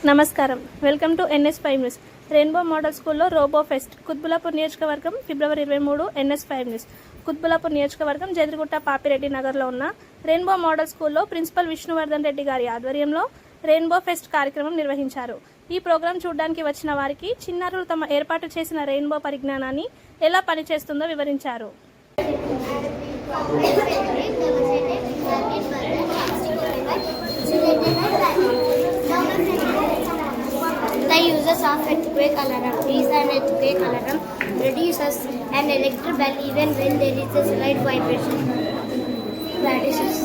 నమస్కారం. Welcome to NS5 news. Rainbow model స్కూల్లో robo pest. Quthbullapur నియోజకవర్గం ఫిబ్రవరి 23 NS5 న్యూస్. కుత్బులాపూర్ నియోజకవర్గం జెదిరిగుట్ట పాపిరెడ్డి నగర్లో ఉన్న రెయిన్బో మోడల్ స్కూల్లో ప్రిన్సిపల్ విష్ణువర్ధన్ రెడ్డి గారి ఆధ్వర్యంలో రెయిన్బో ఫెస్ట్ కార్యక్రమం నిర్వహించారు. ఈ ప్రోగ్రాం చూడడానికి వచ్చిన వారికి చిన్నారులు తమ ఏర్పాటు చేసిన రెయిన్బో పరిజ్ఞానాన్ని ఎలా పనిచేస్తుందో వివరించారు. The uses of earthquake alarm. These an earthquake alarm produces an electric bell even when there is a slight vibration. Practices.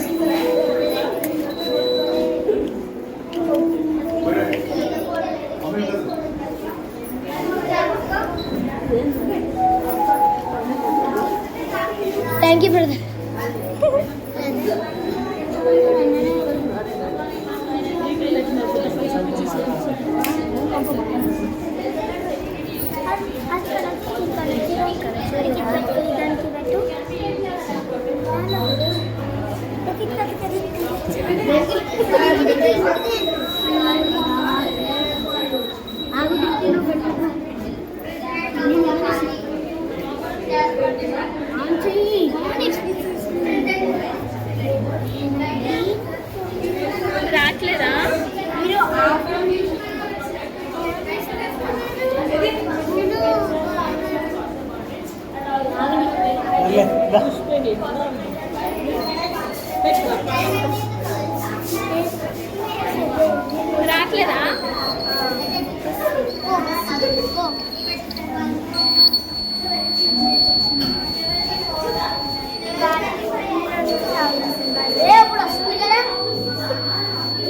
Thank you, brother. రాట్లేదా? రాట్లేదా?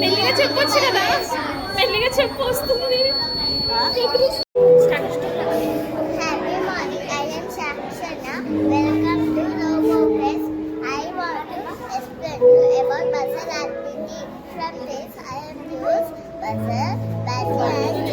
మెల్లిగా చెప్పొచ్చు కదా, మెల్లిగా చెప్పు వస్తుంది. Happy morning, I am Shakshana. Welcome to Robo Fest. I want to explain you about puzzle activity. From this, I am used puzzle, battery and